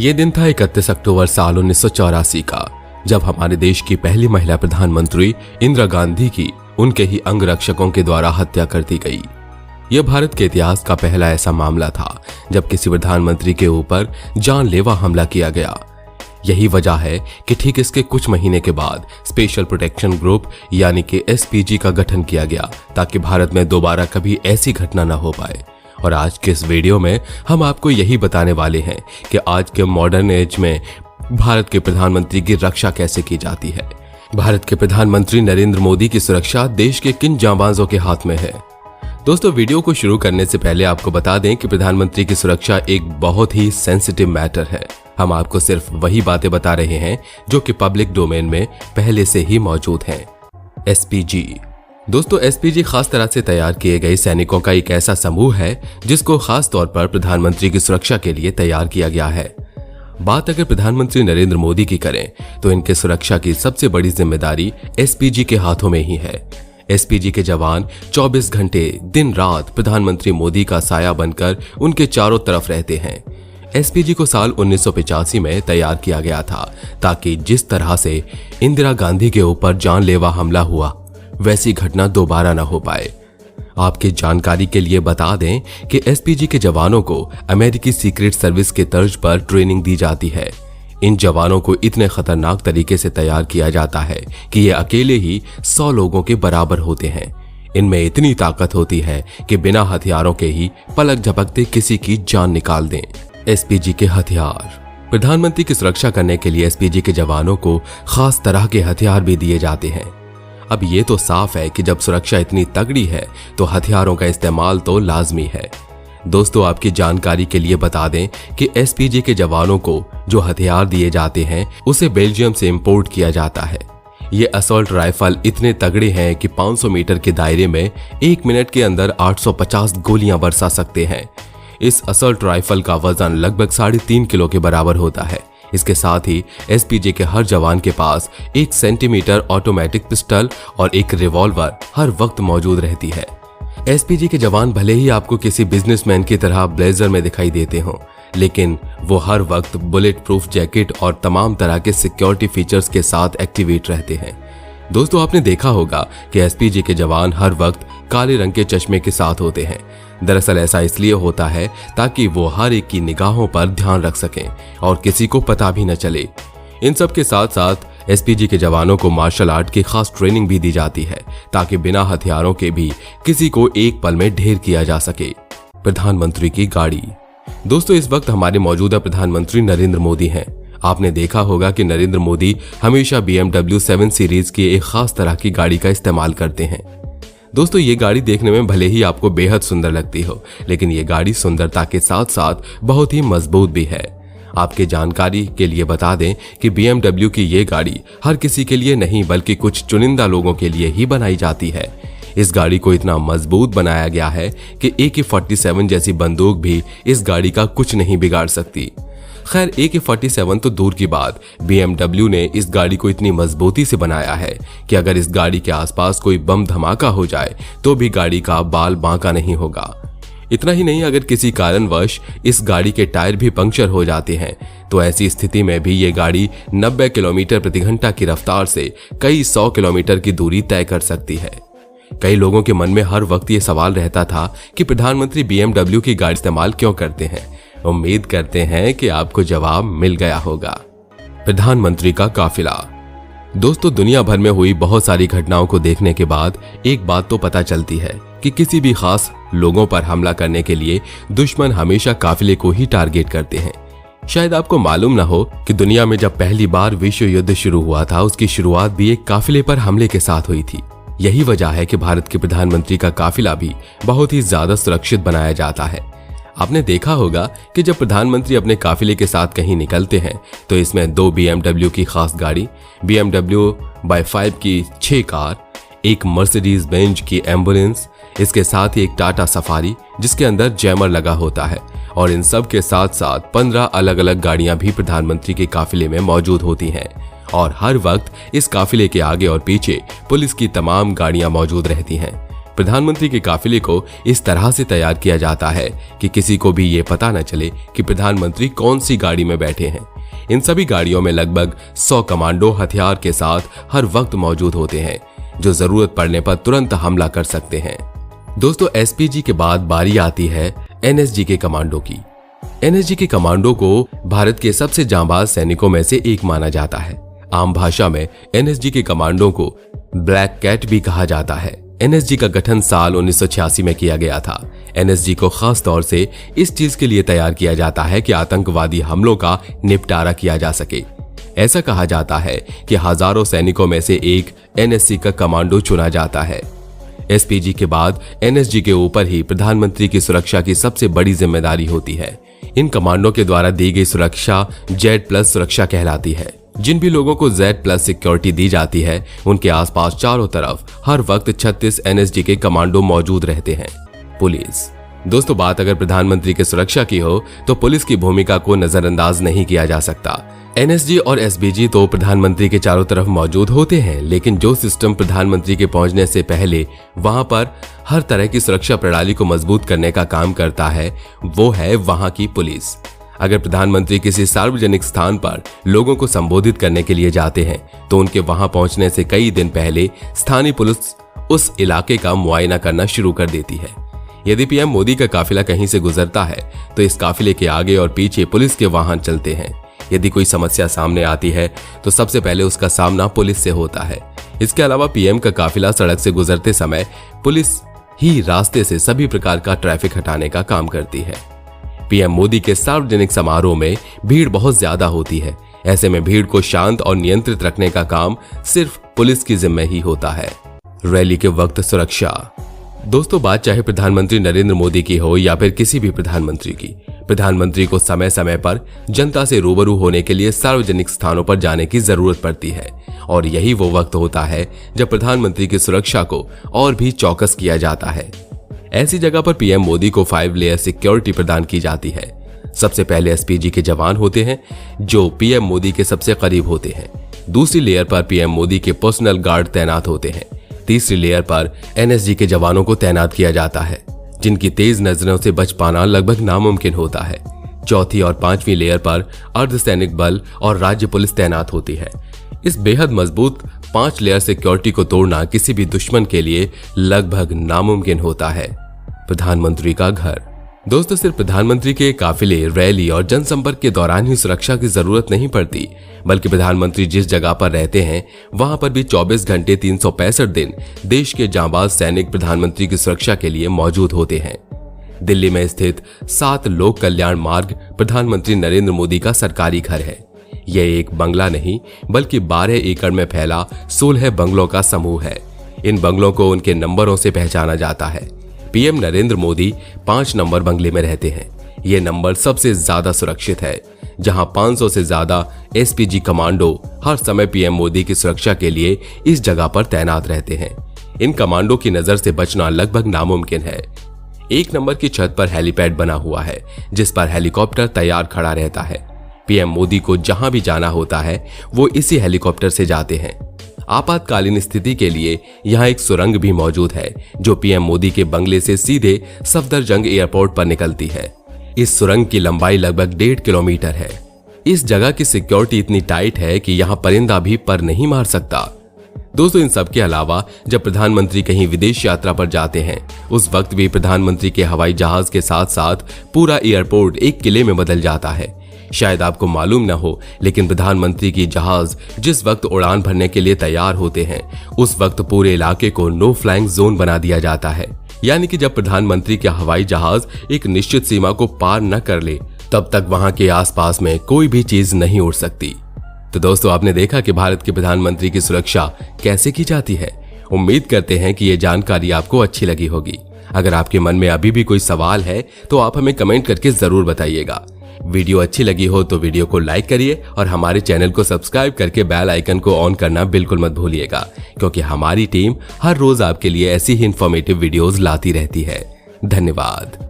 ये दिन था 31 अक्टूबर साल 1984 का, जब हमारे देश की पहली महिला प्रधानमंत्री इंदिरा गांधी की उनके ही अंगरक्षकों के द्वारा हत्या कर दी गई। यह भारत के इतिहास का पहला ऐसा मामला था जब किसी प्रधानमंत्री के ऊपर जानलेवा हमला किया गया। यही वजह है कि ठीक इसके कुछ महीने के बाद स्पेशल प्रोटेक्शन ग्रुप यानी कि एसपीजी का गठन किया गया, ताकि भारत में दोबारा कभी ऐसी घटना न हो पाए। और आज के इस वीडियो में हम आपको यही बताने वाले हैं कि आज के मॉडर्न एज में भारत के प्रधानमंत्री की रक्षा कैसे की जाती है। भारत के प्रधानमंत्री नरेंद्र मोदी की सुरक्षा देश के किन जांबाजों के हाथ में है। दोस्तों, वीडियो को शुरू करने से पहले आपको बता दें कि प्रधानमंत्री की सुरक्षा एक बहुत ही सेंसिटिव मैटर है। हम आपको सिर्फ वही बातें बता रहे हैं जो कि पब्लिक डोमेन में पहले से ही मौजूद हैं। एसपीजी दोस्तों, एसपीजी खास तरह से तैयार किए गए सैनिकों का एक ऐसा समूह है जिसको खास तौर पर प्रधानमंत्री की सुरक्षा के लिए तैयार किया गया है। बात अगर प्रधानमंत्री नरेंद्र मोदी की करें तो इनके सुरक्षा की सबसे बड़ी जिम्मेदारी एसपीजी के हाथों में ही है। एसपीजी के जवान 24 घंटे दिन रात प्रधानमंत्री मोदी का साया बनकर उनके चारों तरफ रहते हैं। एसपीजी को साल 1985 में तैयार किया गया था ताकि जिस तरह से इंदिरा गांधी के ऊपर जानलेवा हमला हुआ वैसी घटना दोबारा न हो पाए। आपकी जानकारी के लिए बता दें कि एसपीजी के जवानों को अमेरिकी सीक्रेट सर्विस के तर्ज पर ट्रेनिंग दी जाती है। इन जवानों को इतने खतरनाक तरीके से तैयार किया जाता है कि ये अकेले ही 100 लोगों के बराबर होते हैं। इनमें इतनी ताकत होती है कि बिना हथियारों के ही पलक झपकते किसी की जान निकाल दें। एसपीजी के हथियार। प्रधानमंत्री की सुरक्षा करने के लिए एसपीजी के जवानों को खास तरह के हथियार भी दिए जाते हैं। अब ये तो साफ है कि जब सुरक्षा इतनी तगड़ी है तो हथियारों का इस्तेमाल तो लाजमी है। दोस्तों, आपकी जानकारी के लिए बता दें कि एसपीजी के जवानों को जो हथियार दिए जाते हैं उसे बेल्जियम से इंपोर्ट किया जाता है। ये असॉल्ट राइफल इतने तगड़े हैं कि 500 मीटर के दायरे में 1 मिनट के अंदर 850 गोलियां बरसा सकते हैं। इस असॉल्ट राइफल का वजन लगभग 3.5 किलो के बराबर होता है। इसके साथ ही एसपीजी के हर जवान के पास 1 सेंटीमीटर ऑटोमेटिक पिस्टल और एक रिवॉल्वर हर वक्त मौजूद रहती है। एसपीजी के जवान भले ही आपको किसी बिजनेसमैन की तरह ब्लेजर में दिखाई देते हों, लेकिन वो हर वक्त बुलेट प्रूफ जैकेट और तमाम तरह के सिक्योरिटी फीचर्स के साथ एक्टिवेट रहते हैं। दोस्तों, आपने देखा होगा कि एसपीजी के जवान हर वक्त काले रंग के चश्मे के साथ होते हैं। दरअसल ऐसा इसलिए होता है ताकि वो हर एक की निगाहों पर ध्यान रख सकें और किसी को पता भी न चले। इन सब के साथ साथ एसपीजी के जवानों को मार्शल आर्ट की खास ट्रेनिंग भी दी जाती है ताकि बिना हथियारों के भी किसी को एक पल में ढेर किया जा सके। प्रधानमंत्री की गाड़ी। दोस्तों, इस वक्त हमारे मौजूदा प्रधानमंत्री नरेंद्र मोदी हैं। आपने देखा होगा कि नरेंद्र मोदी हमेशा BMW 7 सीरीज की एक खास तरह की गाड़ी का इस्तेमाल करते हैं। दोस्तों, ये गाड़ी देखने में भले ही आपको बेहद सुंदर लगती हो, लेकिन ये गाड़ी सुंदरता के साथ साथ बहुत ही मजबूत भी है। आपके जानकारी के लिए बता दें कि BMW की ये गाड़ी हर किसी के लिए नहीं बल्कि कुछ चुनिंदा लोगों के लिए ही बनाई जाती है। इस गाड़ी को इतना मजबूत बनाया गया है कि AK-47 जैसी बंदूक भी इस गाड़ी का कुछ नहीं बिगाड़ सकती। खैर, AK-47 तो दूर की बात, BMW ने इस गाड़ी को इतनी मजबूती से बनाया है कि अगर इस गाड़ी के आसपास कोई बम धमाका हो जाए तो भी गाड़ी का बाल बांका नहीं होगा। इतना ही नहीं, अगर किसी कारणवश इस गाड़ी के टायर भी पंक्चर हो जाते हैं तो ऐसी स्थिति में भी ये गाड़ी 90 किलोमीटर प्रति घंटा की रफ्तार से कई 100 किलोमीटर की दूरी तय कर सकती है। कई लोगों के मन में हर वक्त ये सवाल रहता था कि प्रधानमंत्री BMW की गाड़ी इस्तेमाल क्यों करते हैं। उम्मीद करते हैं कि आपको जवाब मिल गया होगा। प्रधानमंत्री का काफिला। दोस्तों, दुनिया भर में हुई बहुत सारी घटनाओं को देखने के बाद एक बात तो पता चलती है कि किसी भी खास लोगों पर हमला करने के लिए दुश्मन हमेशा काफिले को ही टारगेट करते हैं। शायद आपको मालूम न हो कि दुनिया में जब पहली बार विश्व युद्ध शुरू हुआ था उसकी शुरुआत भी एक काफिले पर हमले के साथ हुई थी। यही वजह है कि भारत के प्रधानमंत्री का काफिला भी बहुत ही ज्यादा सुरक्षित बनाया जाता है। आपने देखा होगा कि जब प्रधानमंत्री अपने काफिले के साथ कहीं निकलते हैं तो इसमें 2 BMW की खास गाड़ी, BMW X5 की 6 कार, एक मर्सिडीज बेंज की एम्बुलेंस, इसके साथ ही एक टाटा सफारी जिसके अंदर जैमर लगा होता है, और इन सब के साथ साथ 15 अलग अलग गाड़ियां भी प्रधानमंत्री के काफिले में मौजूद होती हैं। और हर वक्त इस काफिले के आगे और पीछे पुलिस की तमाम गाड़ियां मौजूद रहती हैं। प्रधानमंत्री के काफिले को इस तरह से तैयार किया जाता है कि किसी को भी ये पता न चले कि प्रधानमंत्री कौन सी गाड़ी में बैठे हैं। इन सभी गाड़ियों में लगभग 100 कमांडो हथियार के साथ हर वक्त मौजूद होते हैं, जो जरूरत पड़ने पर तुरंत हमला कर सकते हैं। दोस्तों, एसपीजी के बाद बारी आती है एनएसजी के कमांडो की। एनएसजी के कमांडो को भारत के सबसे जांबाज सैनिकों में से एक माना जाता है। आम भाषा में एनएसजी के कमांडो को ब्लैक कैट भी कहा जाता है। एनएसजी का गठन साल 1986 में किया गया था। एनएसजी को खास तौर से इस चीज के लिए तैयार किया जाता है कि आतंकवादी हमलों का निपटारा किया जा सके। ऐसा कहा जाता है कि हजारों सैनिकों में से एक एनएसजी का कमांडो चुना जाता है। एसपीजी के बाद एनएसजी के ऊपर ही प्रधानमंत्री की सुरक्षा की सबसे बड़ी जिम्मेदारी होती है। इन कमांडो के द्वारा दी गई सुरक्षा Z+ सुरक्षा कहलाती है। जिन भी लोगों को Z+ सिक्योरिटी दी जाती है, उनके आसपास चारों तरफ हर वक्त 36 एनएसजी के कमांडो मौजूद रहते हैं। पुलिस। दोस्तों, बात अगर प्रधानमंत्री की सुरक्षा की हो तो पुलिस की भूमिका को नजरअंदाज नहीं किया जा सकता। एनएसजी और एसबीजी तो प्रधानमंत्री के चारों तरफ मौजूद होते हैं, लेकिन जो सिस्टम प्रधानमंत्री के पहुंचने से पहले वहां पर हर तरह की सुरक्षा प्रणाली को मजबूत करने का काम करता है, वो है वहां की पुलिस। अगर प्रधानमंत्री किसी सार्वजनिक स्थान पर लोगों को संबोधित करने के लिए जाते हैं तो उनके वहां पहुंचने से कई दिन पहले स्थानीय पुलिस उस इलाके का मुआयना करना शुरू कर देती है। यदि पीएम मोदी का काफिला कहीं से गुजरता है तो इस काफिले के आगे और पीछे पुलिस के वाहन चलते हैं। यदि कोई समस्या सामने आती है तो सबसे पहले उसका सामना पुलिस से होता है। इसके अलावा पीएम का काफिला सड़क से गुजरते समय पुलिस ही रास्ते से सभी प्रकार का ट्रैफिक हटाने का काम करती है। पीएम मोदी के सार्वजनिक समारोह में भीड़ बहुत ज्यादा होती है। ऐसे में भीड़ को शांत और नियंत्रित रखने का काम सिर्फ पुलिस की जिम्मे ही होता है। रैली के वक्त सुरक्षा। दोस्तों, बात चाहे प्रधानमंत्री नरेंद्र मोदी की हो या फिर किसी भी प्रधानमंत्री की, प्रधानमंत्री को समय समय पर जनता से रूबरू होने के लिए सार्वजनिक स्थानों पर जाने की जरूरत पड़ती है और यही वो वक्त होता है जब प्रधानमंत्री की सुरक्षा को और भी चौकस किया जाता है। ऐसी जगह पर पीएम मोदी को 5 लेयर सिक्योरिटी प्रदान की जाती है। सबसे पहले एसपीजी के जवान होते हैं जो पीएम मोदी के सबसे करीब होते हैं। दूसरी लेयर पर पीएम मोदी के पर्सनल गार्ड तैनात होते हैं। तीसरी लेयर पर एनएसजी के जवानों को तैनात किया जाता है, जिनकी तेज नजरों से बच पाना लगभग नामुमकिन होता है। चौथी और 5वीं लेयर पर अर्धसैनिक बल और राज्य पुलिस तैनात होती है। इस बेहद मजबूत 5 लेयर सिक्योरिटी को तोड़ना किसी भी दुश्मन के लिए लगभग नामुमकिन होता है। प्रधानमंत्री का घर। दोस्तों, सिर्फ प्रधानमंत्री के काफिले, रैली और जनसंपर्क के दौरान ही सुरक्षा की जरूरत नहीं पड़ती, बल्कि प्रधानमंत्री जिस जगह पर रहते हैं वहां पर भी 24 घंटे 365 दिन देश के जांबाज सैनिक प्रधानमंत्री की सुरक्षा के लिए मौजूद होते हैं। दिल्ली में स्थित 7 लोक कल्याण मार्ग प्रधानमंत्री नरेंद्र मोदी का सरकारी घर है। यह एक बंगला नहीं बल्कि 12 एकड़ में फैला 16 बंगलों का समूह है। इन बंगलों को उनके नंबरों से पहचाना जाता है। पीएम नरेंद्र मोदी 5 नंबर बंगले में रहते हैं। ये नंबर सबसे ज्यादा सुरक्षित है, जहां 500 से ज्यादा एसपीजी कमांडो हर समय पीएम मोदी की सुरक्षा के लिए इस जगह पर तैनात रहते हैं। इन कमांडो की नजर से बचना लगभग नामुमकिन है। 1 नंबर की छत पर हेलीपैड बना हुआ है, जिस पर हेलीकॉप्टर तैयार खड़ा रहता है। पीएम मोदी को जहां भी जाना होता है वो इसी हेलीकॉप्टर से जाते हैं। आपातकालीन स्थिति के लिए यहाँ एक सुरंग भी मौजूद है जो पीएम मोदी के बंगले से सीधे सफदरजंग एयरपोर्ट पर निकलती है। इस सुरंग की लंबाई लगभग 1.5 किलोमीटर है। इस जगह की सिक्योरिटी इतनी टाइट है कि यहाँ परिंदा भी पर नहीं मार सकता। दोस्तों, इन सब के अलावा जब प्रधानमंत्री कहीं विदेश यात्रा पर जाते हैं उस वक्त भी प्रधानमंत्री के हवाई जहाज के साथ साथ पूरा एयरपोर्ट एक किले में बदल जाता है। शायद आपको मालूम न हो, लेकिन प्रधानमंत्री की जहाज जिस वक्त उड़ान भरने के लिए तैयार होते हैं उस वक्त पूरे इलाके को नो फ्लाइंग जोन बना दिया जाता है। यानी कि जब प्रधानमंत्री के हवाई जहाज एक निश्चित सीमा को पार न कर ले तब तक वहां के आसपास में कोई भी चीज नहीं उड़ सकती। तो दोस्तों, आपने देखा कि भारत के प्रधानमंत्री की सुरक्षा कैसे की जाती है। उम्मीद करते हैं कि ये जानकारी आपको अच्छी लगी होगी। अगर आपके मन में अभी भी कोई सवाल है तो आप हमें कमेंट करके जरूर बताइएगा। वीडियो अच्छी लगी हो तो वीडियो को लाइक करिए और हमारे चैनल को सब्सक्राइब करके बेल आइकन को ऑन करना बिल्कुल मत भूलिएगा, क्योंकि हमारी टीम हर रोज आपके लिए ऐसी ही इंफॉर्मेटिव वीडियोस लाती रहती है। धन्यवाद।